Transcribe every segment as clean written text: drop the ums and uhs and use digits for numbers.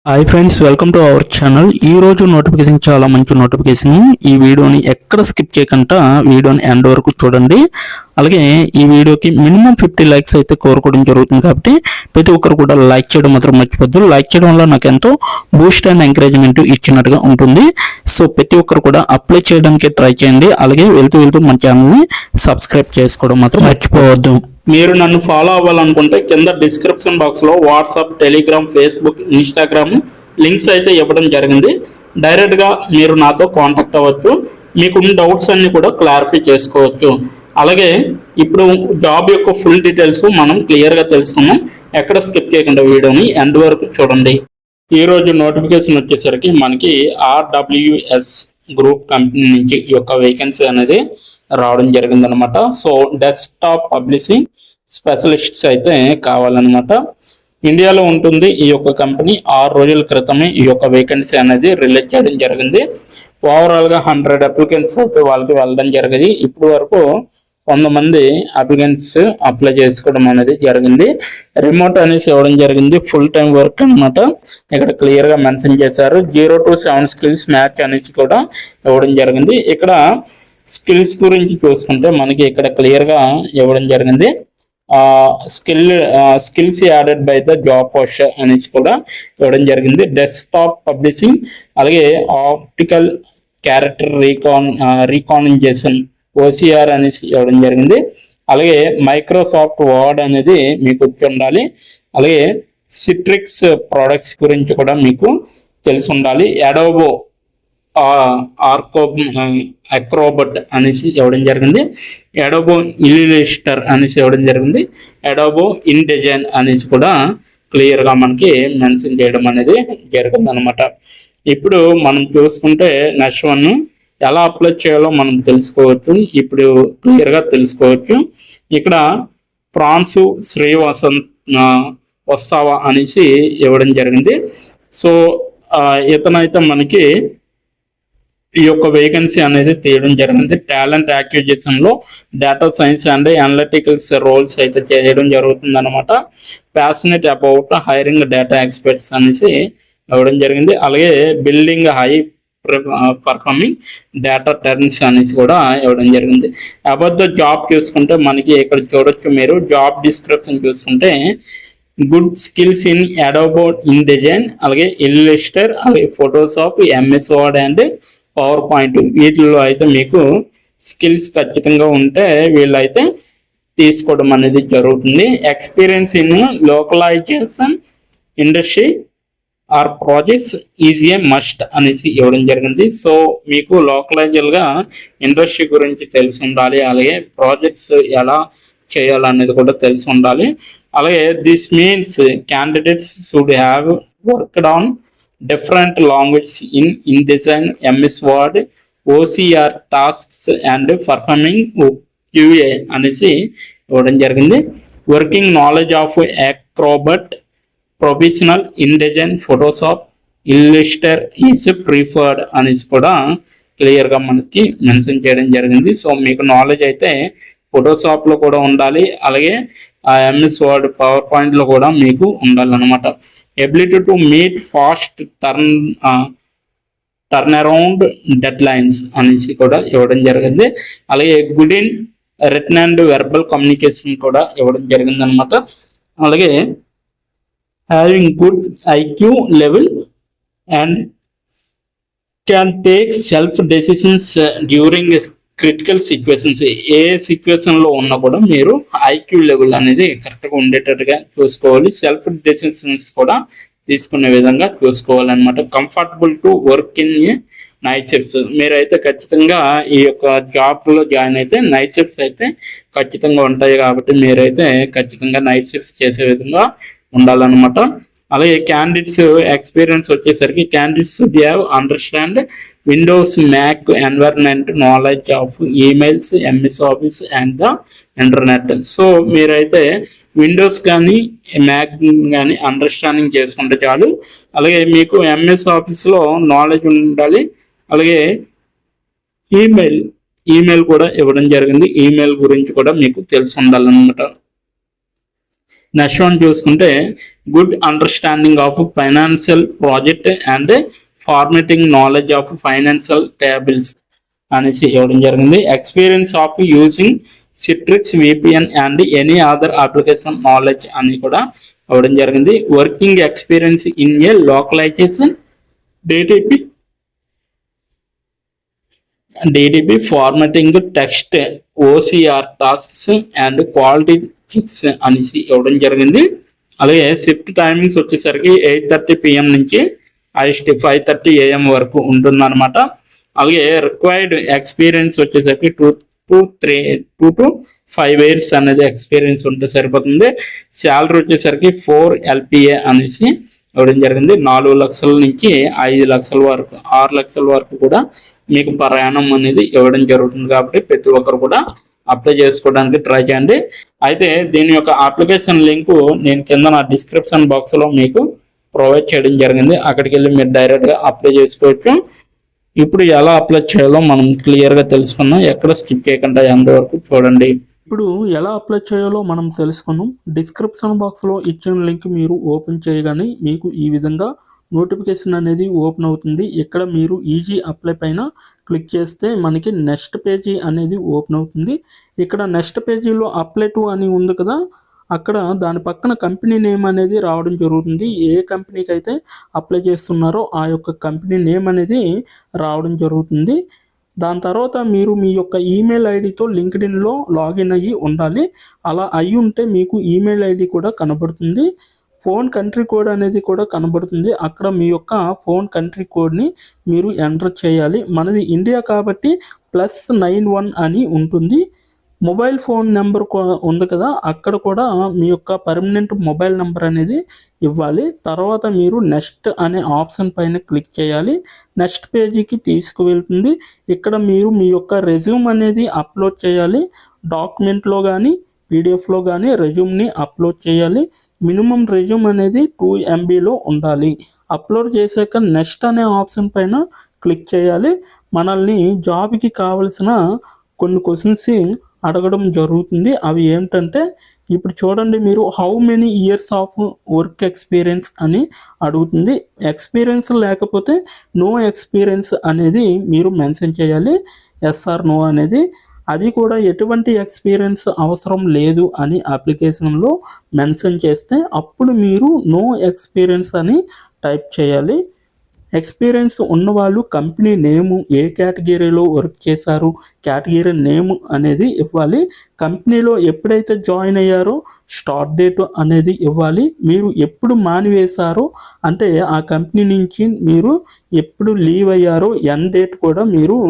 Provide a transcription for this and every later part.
Hi friends, welcome to our channel. ఈ రోజు notification చాలా మంచి నోటిఫికేషన్. ఈ వీడియోని ఎక్కడ స్కిప్ చేయకుండా వీడియోని ఎండ్ వరకు చూడండి. అలాగే ఈ వీడియోకి మినిమం 50 లైక్స్ అయితే కోరుకోవడం జరుగుతుంది కాబట్టి ప్రతి ఒక్కరు కూడా లైక్ చేయడం మాత్రం మర్చిపోద్దు. లైక్ చేయడం వల్ల నాకు ఎంతో బూస్ట్ అండ్ ఎంకరేజ్మెంట్ ఇచ్చినట్టుగా ఉంటుంది. సో ప్రతి ఒక్కరు కూడా అప్లై చేయడానికి ట్రై చేయండి. అలాగే వెళ్తూ మన ఛానల్ని సబ్స్క్రైబ్ చేసుకోవడం మాత్రం మర్చిపోవద్దు. మీరు నన్ను ఫాలో అవ్వాలనుకుంటే కింద డిస్క్రిప్షన్ బాక్స్లో WhatsApp, Telegram, Facebook, Instagram links అయితే ఇవ్వడం జరిగింది. డైరెక్ట్గా మీరు నాతో కాంటాక్ట్ అవ్వచ్చు. మీకున్న డౌట్స్ అన్ని కూడా క్లారిఫై చేసుకోవచ్చు. అలాగే ఇప్పుడు జాబ్ యొక్క ఫుల్ డీటెయిల్స్ మనం క్లియర్గా తెలుసుకున్నాం. ఎక్కడ స్కిప్ చేయకుండా వీడియోని ఎండ్ వరకు చూడండి. ఈరోజు నోటిఫికేషన్ వచ్చేసరికి మనకి ఆర్డబ్ల్యూఎస్ గ్రూప్ కంపెనీ నుంచి ఈ యొక్క వేకెన్సీ అనేది రావడం జరిగిందనమాట. సో డెస్క్టాప్ పబ్లిషింగ్ స్పెషలిస్ట్స్ అయితే కావాలన్నమాట. ఇండియాలో ఉంటుంది ఈ యొక్క కంపెనీ. 6 రోజుల క్రితమే ఈ యొక్క వేకెన్సీ అనేది రిలీజ్ చేయడం జరిగింది. ఓవరాల్గా 100 అప్లికెంట్స్ అయితే వాళ్ళకి వెళ్ళడం జరిగింది. ఇప్పుడు వరకు 100 మంది అప్లికెంట్స్ అప్లై చేసుకోవడం అనేది జరిగింది. రిమోట్ అనేసి ఇవ్వడం జరిగింది. ఫుల్ టైం వర్క్ అనమాట. ఇక్కడ క్లియర్గా మెన్షన్ చేశారు. 0 to 7 స్కిల్స్ మ్యాచ్ అనేసి కూడా ఇవ్వడం జరిగింది. ఇక్కడ స్కిల్స్ గురించి చూసుకుంటే మనకి ఇక్కడ క్లియర్గా ఇవ్వడం జరిగింది. Skills added by the job poster అనేసి కూడా ఇవ్వడం జరిగింది. డెస్క్టాప్ పబ్లిషింగ్, అలాగే ఆప్టికల్ క్యారెక్టర్ రీకానిజేషన్ ఓసిఆర్ అనేసి ఇవ్వడం జరిగింది. అలాగే మైక్రోసాఫ్ట్ వర్డ్ అనేది మీకు వచ్చి ఉండాలి. అలాగే సిట్రిక్స్ ప్రోడక్ట్స్ గురించి కూడా మీకు తెలిసి ఉండాలి. అడోబో అక్రోబట్ అనేసి ఇవ్వడం జరిగింది. అడోబో ఇల్లుస్ట్రేటర్ అనేసి ఇవ్వడం జరిగింది. అడోబో ఇన్ డిజైన్ అనేసి కూడా క్లియర్గా మనకి మెన్షన్ చేయడం అనేది జరిగింది అనమాట. ఇప్పుడు మనం చూసుకుంటే నెక్స్ట్ వన్ ఎలా అప్లై చేయాలో మనం తెలుసుకోవచ్చు. ఇప్పుడు క్లియర్గా తెలుసుకోవచ్చు. ఇక్కడ ప్రాన్సు వస్తావా అనేసి ఇవ్వడం జరిగింది. సో ఇతనైతే మనకి ఈ యొక్క వేకెన్సీ అనేది తీయడం జరిగింది. టాలెంట్ యాక్విజిషన్ లో డేటా సైన్స్ అండ్ అనలిటికల్స్ రోల్స్ అయితే చేయడం జరుగుతుంది అనమాట. Passionate about hiring data experts అనేసి ఇవ్వడం జరిగింది. అలాగే building high performing data turns అనేసి కూడా ఇవ్వడం జరిగింది. అబౌట్ ద జాబ్ చూసుకుంటే మనకి ఇక్కడ చూడొచ్చు. మీరు జాబ్ డిస్క్రిప్షన్ చూసుకుంటే good skills in Adobe InDesign, అలాగే ఇల్లుస్ట్రేటర్, అలాగే Photoshop, MS Word and PowerPoint, వీటిల్లో అయితే మీకు స్కిల్స్ ఖచ్చితంగా ఉంటే వీళ్ళైతే తీసుకోవడం అనేది జరుగుతుంది. Experience in localisation industry or projects is a must అనేసి ఇవ్వడం జరిగింది. సో మీకు లోకలైజల్గా ఇండస్ట్రీ గురించి తెలిసి ఉండాలి. అలాగే ప్రాజెక్ట్స్ ఎలా చేయాలనేది కూడా తెలిసి ఉండాలి. అలాగే this means candidates should have worked on different languages in InDesign, MS Word, OCR tasks and performing QA అనేసి ఇవ్వడం జరిగింది. Working knowledge of Acrobat, professional InDesign, Photoshop, Illustrator is preferred అనేసి కూడా క్లియర్గా మనకి మెన్షన్ చేయడం జరిగింది. సో మీకు నాలెడ్జ్ అయితే ఫోటోషాప్లో కూడా ఉండాలి. అలాగే ఎంఎస్ వర్డ్, పవర్ పాయింట్లో కూడా మీకు ఉండాలన్నమాట. Ability to meet fast turnaround deadlines అనేసి కూడా ఇవ్వడం జరిగింది. అలాగే good in written and verbal communication కూడా ఇవ్వడం జరిగింది అనమాట. అలాగే having good IQ level and can take self decisions during critical situations. ఏ సిచ్యువేషన్లో ఉన్నా కూడా మీరు ఐక్యూ లెవెల్ అనేది కరెక్ట్గా ఉండేటట్టుగా చూసుకోవాలి. సెల్ఫ్ డెసిషన్స్ కూడా తీసుకునే విధంగా చూసుకోవాలన్నమాట. Comfortable to work in night shifts, మీరైతే ఖచ్చితంగా ఈ యొక్క జాబ్లో జాయిన్ అయితే నైట్ షిఫ్ట్స్ అయితే ఖచ్చితంగా ఉంటాయి కాబట్టి మీరైతే ఖచ్చితంగా నైట్ షిఫ్ట్స్ చేసే విధంగా ఉండాలన్నమాట. అలాగే క్యాండిడేట్స్ ఎక్స్పీరియన్స్ వచ్చేసరికి candidates should have understand Windows, Mac environment, knowledge of emails, MS Office and the internet. So మీరైతే విండోస్ కానీ మ్యాక్ కానీ అండర్స్టాండింగ్ చేసుకుంటే చాలు. అలాగే మీకు ఎంఎస్ ఆఫీస్లో నాలెడ్జ్ ఉండాలి. అలాగే ఈమెయిల్ కూడా ఇవ్వడం జరిగింది. ఈమెయిల్ గురించి కూడా మీకు తెలిసి ఉండాలన్నమాట. నెక్స్ట్ వన్ చూసుకుంటే good understanding of financial project and formatting knowledge of financial tables అనేసి ఇవ్వడం జరిగింది. Experience of using Citrix VPN and any other application knowledge అని కూడా ఇవ్వడం జరిగింది. Working experience in a localisation DTP formatting text OCR tasks and quality checks అనేసి ఇవ్వడం జరిగింది. అలాగే షిఫ్ట్ టైమింగ్స్ వచ్చేసరికి 8:30 PM నుంచి హైయెస్ట్ 5:30 AM వరకు ఉంటుందన్నమాట. అలాగే రిక్వైర్డ్ ఎక్స్పీరియన్స్ వచ్చేసరికి 2 to 5 years అనేది ఎక్స్పీరియన్స్ ఉంటే సరిపోతుంది. శాలరీ వచ్చేసరికి 4 LPA అనేసి ఇవ్వడం జరిగింది. 4 లక్షల నుంచి 5 లక్షల వరకు 6 లక్షల వరకు కూడా మీకు ప్రయాణం అనేది ఇవ్వడం జరుగుతుంది. కాబట్టి ప్రతి ఒక్కరు కూడా అప్లై చేసుకోవడానికి ట్రై చేయండి. అయితే దీని యొక్క అప్లికేషన్ లింకు నేను కింద నా డిస్క్రిప్షన్ బాక్స్లో మీకు ప్రొవైడ్ చేయడం జరిగింది. అక్కడికి వెళ్ళి మీరు డైరెక్ట్గా అప్లై చేసుకోవచ్చు. ఇప్పుడు ఎలా అప్లై చేయాలో మనం క్లియర్గా తెలుసుకుందాం. ఎక్కడ స్కిప్ చేయకుండా ఎంతవరకు చూడండి. ఇప్పుడు ఎలా అప్లై చేయాలో మనం తెలుసుకున్నాం. డిస్క్రిప్షన్ బాక్స్లో ఇచ్చిన లింక్ మీరు ఓపెన్ చేయగానే మీకు ఈ విధంగా నోటిఫికేషన్ అనేది ఓపెన్ అవుతుంది. ఇక్కడ మీరు ఈజీ అప్లై పైన క్లిక్ చేస్తే మనకి నెక్స్ట్ పేజీ అనేది ఓపెన్ అవుతుంది. ఇక్కడ నెక్స్ట్ పేజీలో అప్లై టు అని ఉంది కదా, అక్కడ దాని పక్కన కంపెనీ నేమ్ అనేది రావడం జరుగుతుంది. ఏ కంపెనీకి అయితే అప్లై చేస్తున్నారో ఆ యొక్క కంపెనీ నేమ్ అనేది రావడం జరుగుతుంది. దాని తర్వాత మీరు మీ యొక్క ఈమెయిల్ ఐడితో లింక్డ్ఇన్లో లాగిన్ అయ్యి ఉండాలి. అలా అయ్యి ఉంటే మీకు ఈమెయిల్ ఐడి కూడా కనబడుతుంది. ఫోన్ కంట్రీ కోడ్ అనేది కూడా కనబడుతుంది. అక్కడ మీ యొక్క ఫోన్ కంట్రీ కోడ్ని మీరు ఎంటర్ చేయాలి. మనది ఇండియా కాబట్టి +91 అని ఉంటుంది. మొబైల్ ఫోన్ నెంబర్ ఉంది కదా, అక్కడ కూడా మీ యొక్క పర్మనెంట్ మొబైల్ నెంబర్ అనేది ఇవ్వాలి. తర్వాత మీరు నెక్స్ట్ అనే ఆప్షన్ పైన క్లిక్ చేయాలి. నెక్స్ట్ పేజీకి తీసుకువెళ్తుంది. ఇక్కడ మీరు మీ యొక్క రెజ్యూమ్ అనేది అప్లోడ్ చేయాలి. డాక్యుమెంట్లో కానీ పీడిఎఫ్లో కానీ రెజ్యూమ్ని అప్లోడ్ చేయాలి. మినిమం రెజ్యూమ్ అనేది 2 MBలో ఉండాలి. అప్లోడ్ చేశాక నెక్స్ట్ అనే ఆప్షన్ పైన క్లిక్ చేయాలి. మనల్ని జాబ్కి కావలసిన కొన్ని క్వశ్చన్స్ అడగడం జరుగుతుంది. అవి ఏమిటంటే ఇప్పుడు చూడండి, మీరు how many years of work experience అని అడుగుతుంది. ఎక్స్పీరియన్స్ లేకపోతే నో ఎక్స్పీరియన్స్ అనేది మీరు మెన్షన్ చేయాలి. ఎస్ ఆర్ నో అనేది. అది కూడా ఎటువంటి ఎక్స్పీరియన్స్ అవసరం లేదు అని అప్లికేషన్లో మెన్షన్ చేస్తే అప్పుడు మీరు నో ఎక్స్పీరియన్స్ అని టైప్ చేయాలి. ఎక్స్పీరియన్స్ ఉన్నవాళ్ళు కంపెనీ నేము, ఏ కేటగిరీలో వర్క్ చేశారు, కేటగిరీ నేమ్ అనేది ఇవ్వాలి. కంపెనీలో ఎప్పుడైతే జాయిన్ అయ్యారో స్టార్ట్ డేట్ అనేది ఇవ్వాలి. మీరు ఎప్పుడు మానివేశారో అంటే ఆ కంపెనీ నుంచి మీరు ఎప్పుడు లీవ్ అయ్యారో ఎండ్ డేట్ కూడా మీరు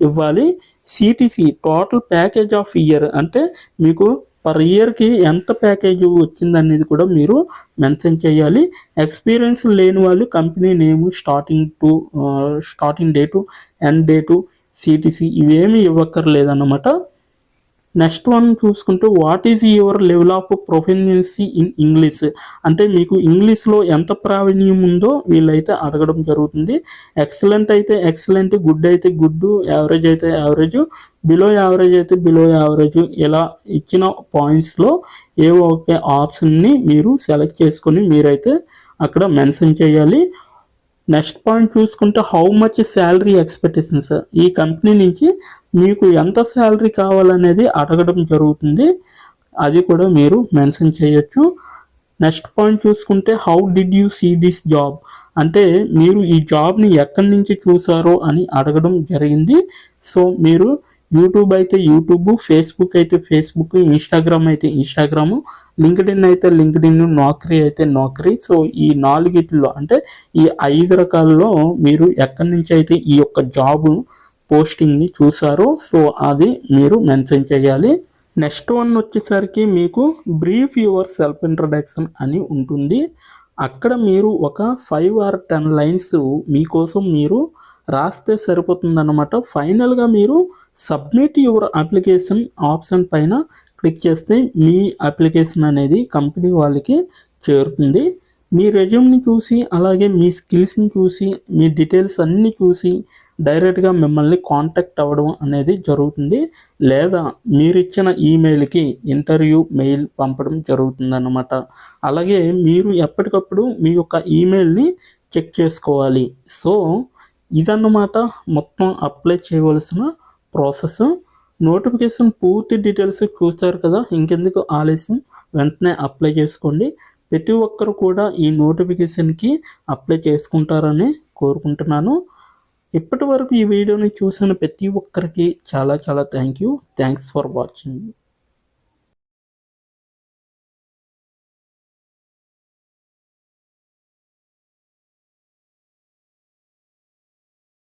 ఇవ్వాలి. CTC total package of year అంటే మీకు పర్ ఇయర్కి ఎంత ప్యాకేజ్ వచ్చిందనేది కూడా మీరు మెన్షన్ చేయాలి. ఎక్స్పీరియన్స్ లేని వాళ్ళు company name, starting date, end date, CTC ఇవేమీ ఇవ్వక్కర్లేదన్నమాట. నెక్స్ట్ వన్ చూసుకుంటే what is your level of proficiency in English అంటే మీకు ఇంగ్లీష్లో ఎంత ప్రావీణ్యం ఉందో వీళ్ళైతే అడగడం జరుగుతుంది. ఎక్సలెంట్ అయితే ఎక్సలెంట్, గుడ్ అయితే గుడ్, యావరేజ్ అయితే యావరేజ్, బిలో యావరేజ్ అయితే బిలో యావరేజ్, ఇలా ఇచ్చిన పాయింట్స్లో ఏవో ఒక ఆప్షన్ని మీరు సెలెక్ట్ చేసుకొని మీరైతే అక్కడ మెన్షన్ చేయాలి. నెక్స్ట్ పాయింట్ చూసుకుంటే హౌ మచ్ శాలరీ ఎక్స్పెక్టేషన్స్, ఈ కంపెనీ నుంచి మీకు ఎంత శాలరీ కావాలనేది అడగడం జరుగుతుంది. అది కూడా మీరు మెన్షన్ చేయొచ్చు. నెక్స్ట్ పాయింట్ చూసుకుంటే how did you see this job అంటే మీరు ఈ జాబ్ని ఎక్కడి నుంచి చూసారో అని అడగడం జరిగింది. సో మీరు యూట్యూబ్ అయితే యూట్యూబ్, ఫేస్బుక్ అయితే ఫేస్బుక్, ఇన్స్టాగ్రామ్ అయితే ఇన్స్టాగ్రాము, లింక్డ్ఇన్ అయితే లింక్డ్ఇన్, నౌకరీ అయితే నౌకరీ. సో ఈ 4 అంటే ఈ 5 రకాలలో మీరు ఎక్కడి నుంచి అయితే ఈ యొక్క జాబ్ పోస్టింగ్ని చూసారో సో అది మీరు మెన్షన్ చేయాలి. నెక్స్ట్ వన్ వచ్చేసరికి మీకు బ్రీఫ్ యువర్ సెల్ఫ్ ఇంట్రడక్షన్ అని ఉంటుంది. అక్కడ మీరు ఒక 5 or 10 లైన్స్ మీకోసం మీరు రాస్తే సరిపోతుందన్నమాట. ఫైనల్గా మీరు సబ్మిట్ యువర్ అప్లికేషన్ ఆప్షన్ పైన క్లిక్ చేస్తే మీ అప్లికేషన్ అనేది కంపెనీ వాళ్ళకి చేరుతుంది. మీ రెజ్యూమ్ని చూసి అలాగే మీ స్కిల్స్ని చూసి మీ డీటెయిల్స్ అన్నీ చూసి డైరెక్ట్గా మిమ్మల్ని కాంటాక్ట్ అవ్వడం అనేది జరుగుతుంది, లేదా మీరు ఇచ్చిన ఈమెయిల్కి ఇంటర్వ్యూ మెయిల్ పంపడం జరుగుతుందన్నమాట. అలాగే మీరు ఎప్పటికప్పుడు మీ యొక్క ఈమెయిల్ని చెక్ చేసుకోవాలి. సో ఇదన్నమాట మొత్తం అప్లై చేయవలసిన ప్రాసెస్. నోటిఫికేషన్ పూర్తి డీటెయిల్స్ చూశారు కదా, ఇంకెందుకు ఆలస్యం, వెంటనే అప్లై చేసుకోండి. ప్రతి ఒక్కరు కూడా ఈ నోటిఫికేషన్కి అప్లై చేసుకుంటారని కోరుకుంటున్నాను. ఇప్పటి వరకు ఈ వీడియోని చూసిన ప్రతి ఒక్కరికి చాలా చాలా థ్యాంక్స్ ఫర్ వాచింగ్.